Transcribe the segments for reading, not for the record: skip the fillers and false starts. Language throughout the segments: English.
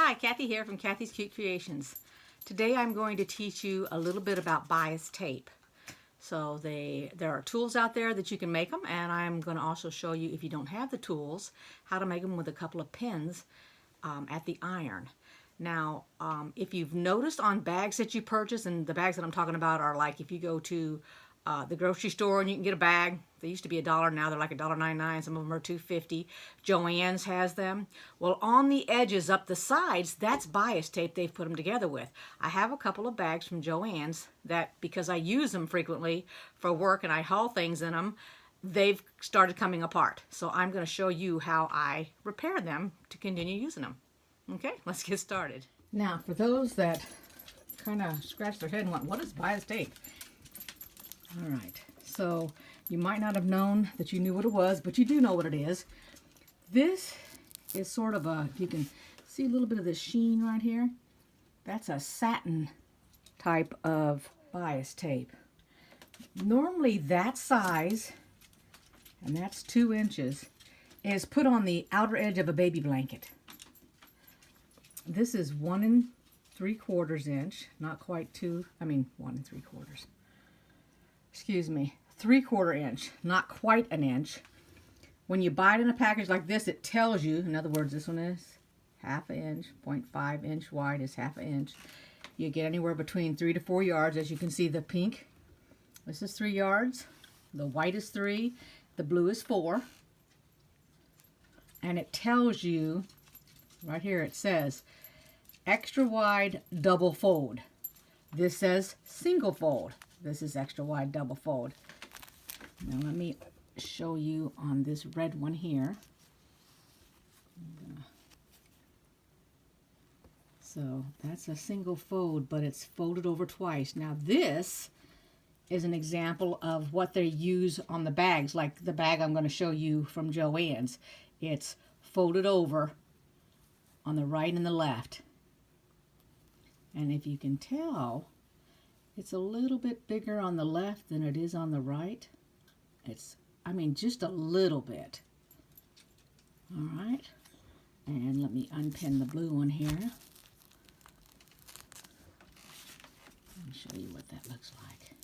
Hi, Kathy here from Kathy's Cute Creations. Today I'm going to teach you a little bit about bias tape. So there are tools out there that you can make them, and I'm going to also show you, if you don't have the tools, how to make them with a couple of pins at the iron. Now, if you've noticed on bags that you purchase, and the bags that I'm talking about are like if you go to the grocery store and you can get a bag. They used to be $1, now they're like $1.99. Some of them are $2.50. Joann's has them. Well, on the edges up the sides, that's bias tape they've put them together with. I have a couple of bags from Joann's that, because I use them frequently for work and I haul things in them, they've started coming apart. So I'm going to show you how I repair them to continue using them. Okay, let's get started. Now, for those that kind of scratch their head and went, what is bias tape? All right, so you might not have known that you knew what it was, but you do know what it is. This is sort of a, if you can see a little bit of the sheen right here, that's a satin type of bias tape. Normally that size, and that's 2 inches, is put on the outer edge of a baby blanket. This is 1 3/4 inch, not quite 2, 1 3/4. Excuse me, 3/4 inch, not quite an inch. When you buy it in a package like this, it tells you, in other words, this one is 1/2 inch, 0.5 inch wide is 1/2 inch. You get anywhere between 3 to 4 yards. As you can see, the pink, this is 3 yards, the white is 3, the blue is 4. And it tells you, right here it says, extra wide double fold. This says single fold. This is extra wide double fold. Now let me show you on this red one here. So that's a single fold, but it's folded over twice. Now this is an example of what they use on the bags, like the bag I'm going to show you from Joann's. It's folded over on the right and the left. And if you can tell, it's a little bit bigger on the left than it is on the right. It's, just a little bit. All right. And let me unpin the blue one here. Let me show you what that looks like.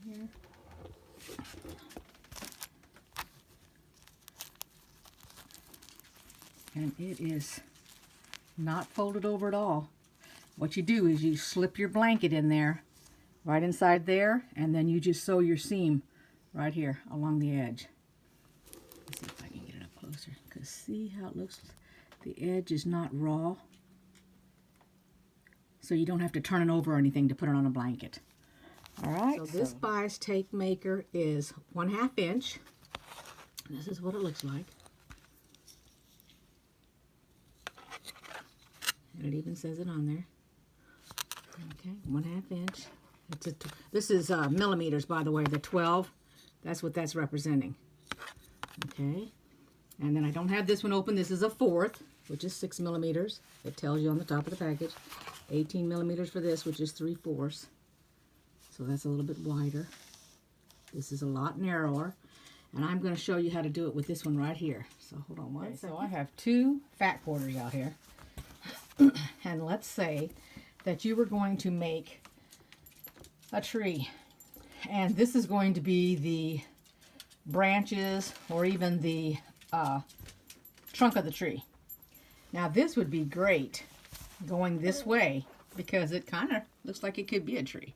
Here. And it is not folded over at all. What you do is you slip your blanket in there, right inside there, and then you just sew your seam right here along the edge. Let's see if I can get it up closer, because see how it looks? The edge is not raw, so you don't have to turn it over or anything to put it on a blanket. All right, so this bias tape maker is 1/2 inch. This is what it looks like. And it even says it on there. Okay, 1/2 inch. This is millimeters, by the way. The 12, that's what that's representing. Okay, and then I don't have this one open. This is a 1/4, which is 6 millimeters. It tells you on the top of the package. 18 millimeters for this, which is 3/4. So that's a little bit wider. This is a lot narrower. And I'm going to show you how to do it with this one right here. So hold on one second. So I have 2 fat quarters out here. And let's say that you were going to make a tree, and this is going to be the branches or even the trunk of the tree. Now this would be great going this way because it kind of looks like it could be a tree.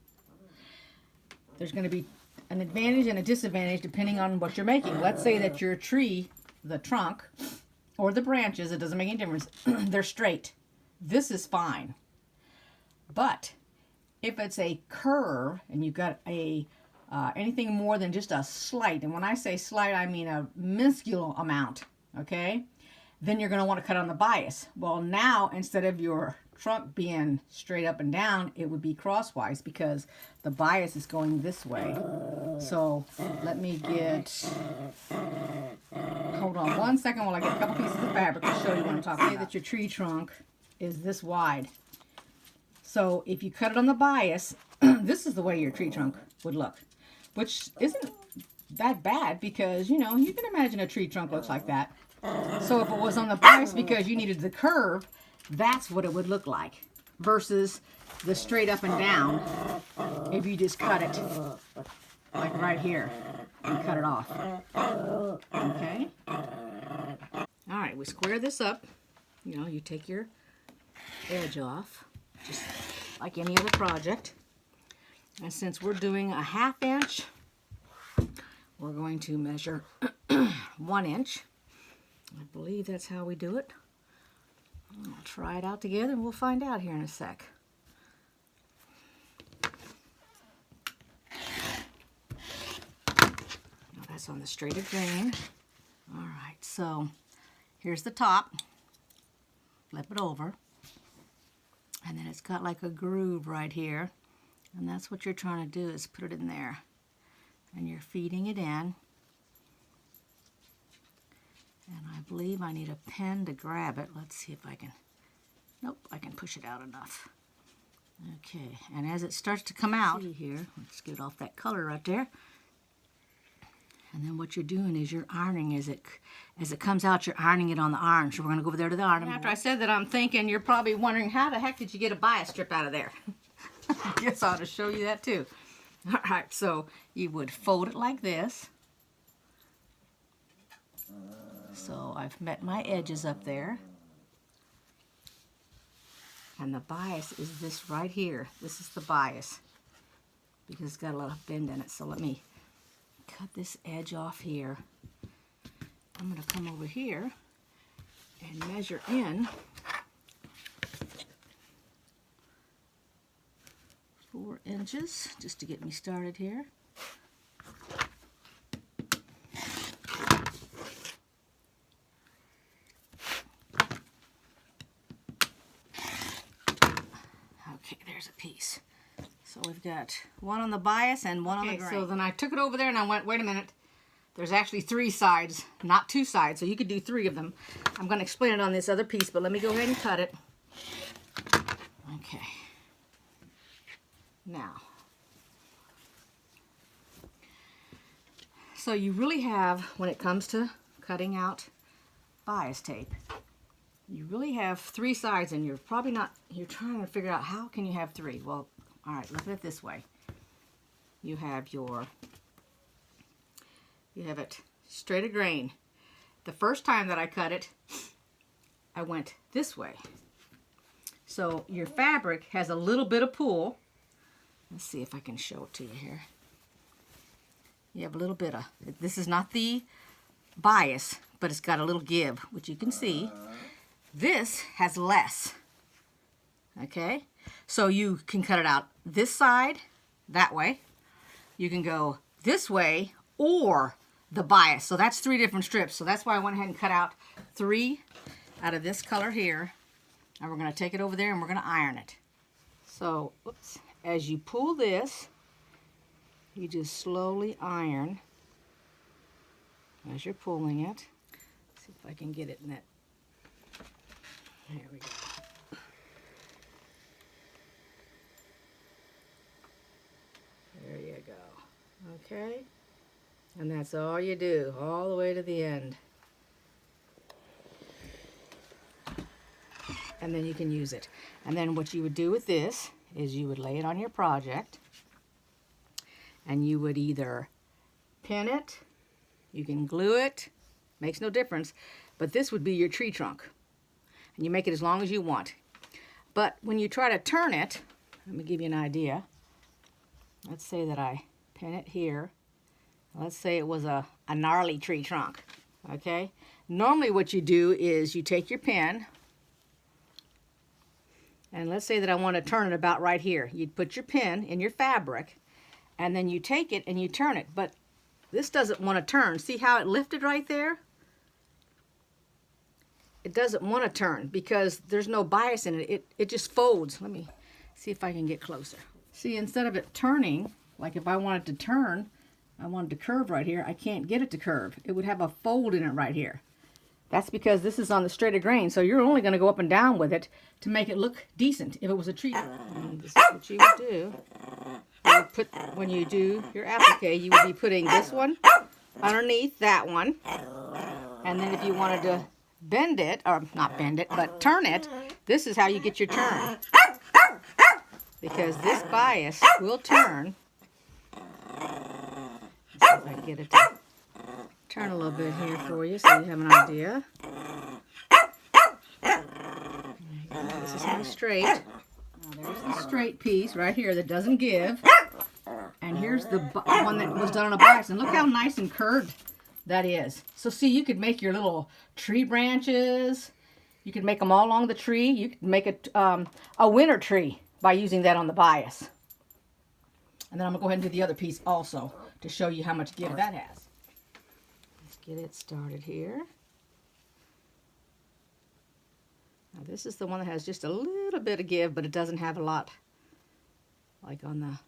There's going to be an advantage and a disadvantage depending on what you're making. Let's say that your tree, the trunk or the branches, it doesn't make any difference, they're straight. This is fine. But if it's a curve and you've got a anything more than just a slight, and when I say slight, I mean a minuscule amount, okay, then you're going to want to cut on the bias. Well, now instead of your trunk being straight up and down, it would be crosswise because the bias is going this way. So let me get, hold on one second while I get a couple pieces of fabric to show you what I'm talking about. Say that your tree trunk is this wide. So if you cut it on the bias, this is the way your tree trunk would look, which isn't that bad because, you can imagine a tree trunk looks like that. So if it was on the bias because you needed the curve, That's what it would look like versus the straight up and down if you just cut it like right here and cut it off. Okay? All right, we square this up. You know, you take your edge off, just like any other project. And since we're doing a 1/2 inch, we're going to measure 1 inch. I believe that's how we do it. I'll try it out together and we'll find out here in a sec. Now that's on the straight of grain. All right, so here's the top. Flip it over. And then it's got like a groove right here. And that's what you're trying to do, is put it in there. And you're feeding it in. And I believe I need a pen to grab it. Let's see if I can. Nope, I can push it out enough. Okay, and as it starts to come out, see here, let's get off that color right there. And then what you're doing is you're ironing as it comes out, you're ironing it on the iron. So we're going to go over there to the iron. After I said that, I'm thinking you're probably wondering, how the heck did you get a bias strip out of there? I guess I ought to show you that too. All right, so you would fold it like this. So I've met my edges up there. And the bias is this right here. This is the bias, because it's got a lot of bend in it. So let me cut this edge off here. I'm going to come over here and measure in 4 inches just to get me started here. Okay, there's a piece. So we've got one on the bias and one on the grain. So then I took it over there and I went, wait a minute, there's actually 3 sides, not 2 sides, so you could do 3 of them. I'm going to explain it on this other piece, but let me go ahead and cut it. Okay. Now, so you really have, when it comes to cutting out bias tape, you really have 3 sides, and you're probably not, you're trying to figure out how can you have 3. Well, all right, look at it this way. You have it straight of grain. The first time that I cut it, I went this way. So your fabric has a little bit of pull. Let's see if I can show it to you here. You have a little bit of, this is not the bias, but it's got a little give, which you can see. This has less. Okay? So you can cut it out this side, that way. You can go this way, or the bias. So that's 3 different strips. So that's why I went ahead and cut out 3 out of this color here. And we're going to take it over there and we're going to iron it. So, oops, as you pull this, you just slowly iron as you're pulling it. Let's see if I can get it in that. There we go. There you go. Okay. And that's all you do, all the way to the end. And then you can use it. And then what you would do with this is you would lay it on your project, and you would either pin it, you can glue it, makes no difference, but this would be your tree trunk. And you make it as long as you want. But when you try to turn it, let me give you an idea. Let's say that I pin it here. Let's say it was a gnarly tree trunk, okay? Normally what you do is you take your pin, and let's say that I want to turn it about right here. You'd put your pin in your fabric, and then you take it and you turn it. But this doesn't want to turn. See how it lifted right there? It doesn't want to turn because there's no bias in it. It just folds. Let me see if I can get closer. See, instead of it turning, like if I wanted to turn, I wanted to curve right here, I can't get it to curve. It would have a fold in it right here. That's because this is on the straight of grain, so you're only going to go up and down with it to make it look decent. If it was a tree, and this is what you would do. You would put, when you do your applique, you would be putting this one underneath that one. And then if you wanted to bend it, or not bend it, but turn it, this is how you get your turn. Because this bias will turn. Let's see if I can get it to turn a little bit here for you so you have an idea. This is my straight. Now there's the straight piece right here that doesn't give. And here's the one that was done on a bias. And look how nice and curved that is. So see, you could make your little tree branches. You could make them all along the tree. You could make a winter tree by using that on the bias. And then I'm going to go ahead and do the other piece also to show you how much give that has. Let's get it started here. Now this is the one that has just a little bit of give, but it doesn't have a lot. Like on the, let's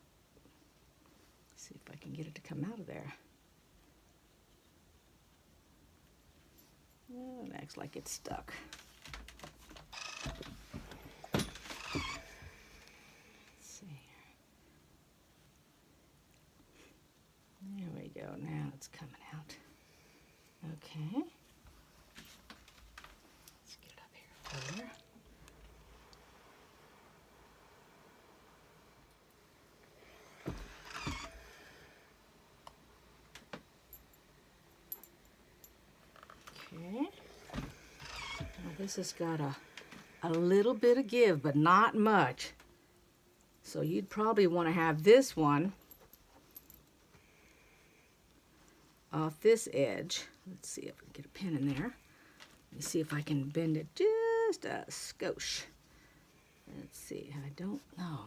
see if I can get it to come out of there. Oh, it acts like it's stuck. Let's see here. There we go. Now it's coming out. Okay. Let's get it up here for you. Okay. Now this has got a little bit of give, but not much. So you'd probably want to have this one off this edge. Let's see if I can get a pin in there. Let me see if I can bend it just a skosh. Let's see, I don't know.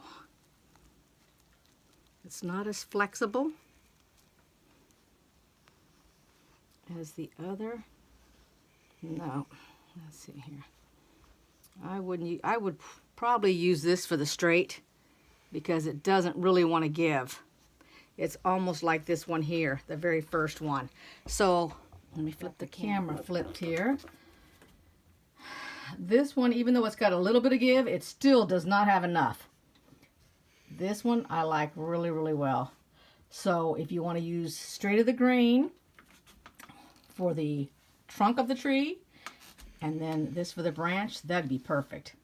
It's not as flexible as the other. No, let's see here. I would probably use this for the straight because it doesn't really want to give. It's almost like this one here, the very first one. So let me flip the camera flipped here. This one, even though it's got a little bit of give, it still does not have enough. This one I like really, really well. So if you want to use straight of the grain for the trunk of the tree, and then this for the branch, that'd be perfect.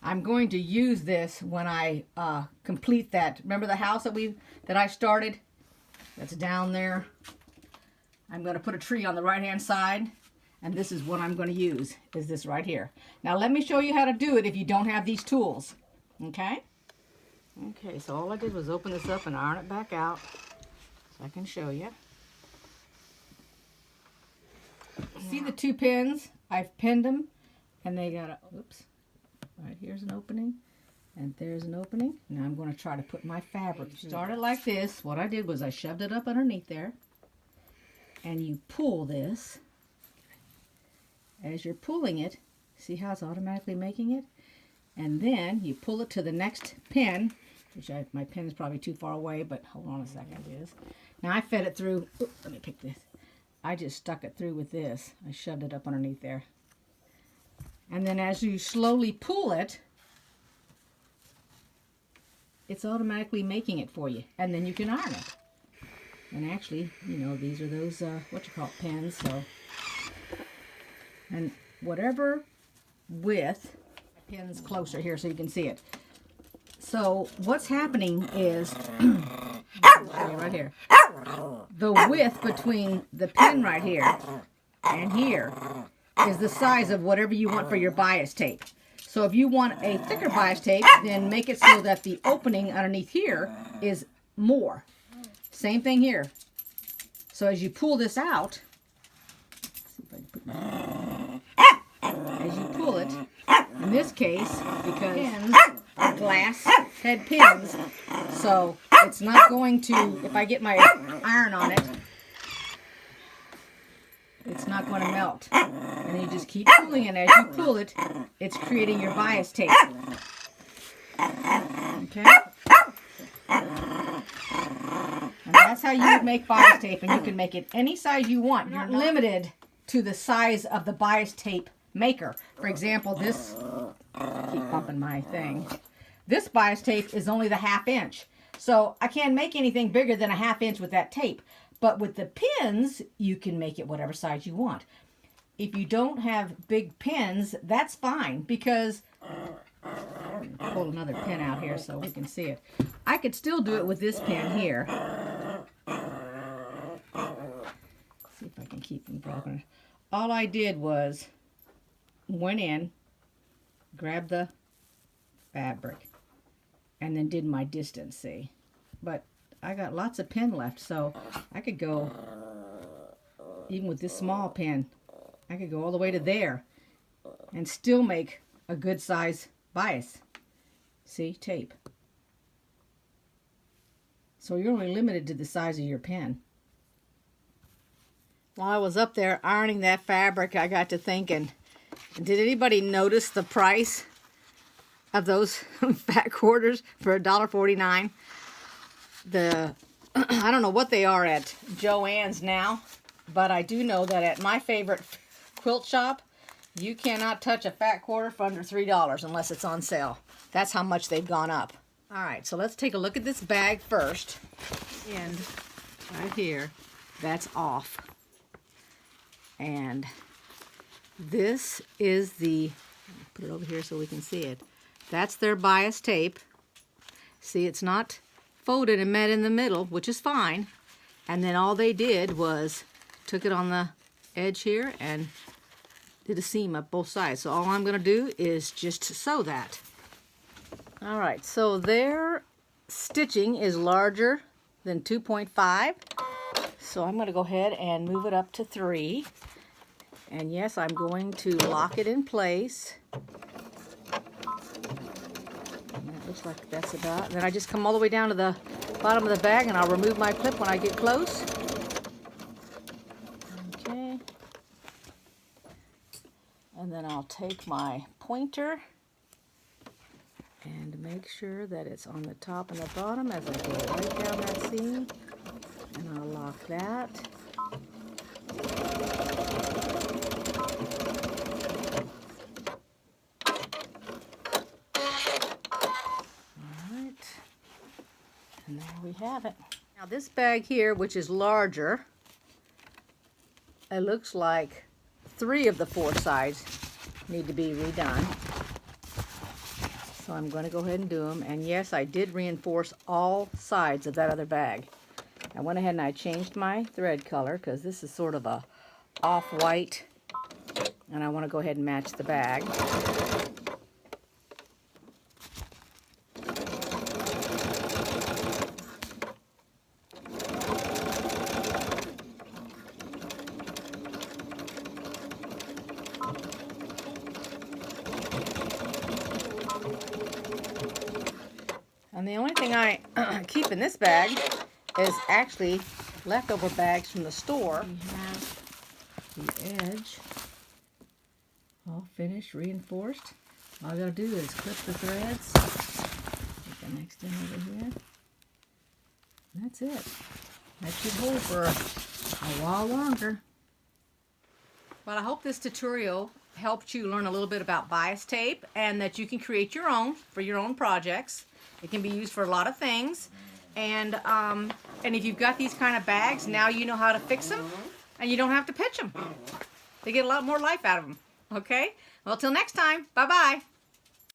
I'm going to use this when I complete that. Remember the house that I started? That's down there. I'm going to put a tree on the right hand side, and this is what I'm going to use, is this right here. Now let me show you how to do it if you don't have these tools. Okay? Okay, so all I did was open this up and iron it back out so I can show you. See the two pins? I've pinned them, and they got a, oops, right here's an opening, and there's an opening. Now I'm going to try to put my fabric. Started like this. What I did was I shoved it up underneath there, and you pull this. As you're pulling it, see how it's automatically making it? And then you pull it to the next pin, which my pin is probably too far away, but hold on a second, it is. Now I fed it through, let me pick this. I just stuck it through with this. I shoved it up underneath there. And then as you slowly pull it, it's automatically making it for you. And then you can iron it. And actually, you know, these are those, pins. So, and whatever width, my pin's closer here so you can see it. So what's happening is, right here, the width between the pin right here and here is the size of whatever you want for your bias tape. So if you want a thicker bias tape, then make it so that the opening underneath here is more. Same thing here. So as you pull this out, let's see if I can put my, as you pull it, in this case, because pins are glass head pins, so it's not going to, if I get my iron on it, it's not going to melt. And you just keep pulling it. As you pull it, it's creating your bias tape. Okay? And that's how you would make bias tape, and you can make it any size you want. You're not limited to the size of the bias tape maker. For example, this, I keep bumping my thing. This bias tape is only the 1/2 inch. So I can't make anything bigger than a 1/2 inch with that tape. But with the pins, you can make it whatever size you want. if you don't have big pins, that's fine, because pull another pin out here so we can see it. I could still do it with this pin here. See if I can keep them broken. All I did was went in, grabbed the fabric, and then did my distance, see? But I got lots of pin left, so I could go, even with this small pin, I could go all the way to there and still make a good size bias. See, tape. So you're only limited to the size of your pin. While I was up there ironing that fabric, I got to thinking, did anybody notice the price of those fat quarters for $1.49? I don't know what they are at Joann's now, but I do know that at my favorite quilt shop, you cannot touch a fat quarter for under $3 unless it's on sale. That's how much they've gone up. All right, so let's take a look at this bag first. And right here, that's off. And this is the, put it over here so we can see it. That's their bias tape. See, it's not folded and met in the middle, which is fine. And then all they did was took it on the edge here and did a seam up both sides. So all I'm going to do is just sew that. All right, so their stitching is larger than 2.5. So I'm going to go ahead and move it up to 3. And yes, I'm going to lock it in place. And that looks like that's about. And then I just come all the way down to the bottom of the bag, and I'll remove my clip when I get close. Okay. And then I'll take my pointer and make sure that it's on the top and the bottom as I go right down that seam. And I'll lock that. Alright. And there we have it. Now this bag here, which is larger, it looks like 3 of the 4 sides need to be redone. So I'm going to go ahead and do them. And yes, I did reinforce all sides of that other bag. I went ahead and I changed my thread color because this is sort of a off-white, and I want to go ahead and match the bag. And the only thing I keep in this bag is actually leftover bags from the store. We have the edge all finished, reinforced. All I gotta do is clip the threads. Get the next in over here. And that's it. That should hold for a while longer. Well, I hope this tutorial helped you learn a little bit about bias tape and that you can create your own for your own projects. It can be used for a lot of things. And if you've got these kind of bags, now you know how to fix them and you don't have to pitch them. They get a lot more life out of them. Okay? Well, till next time. Bye-bye.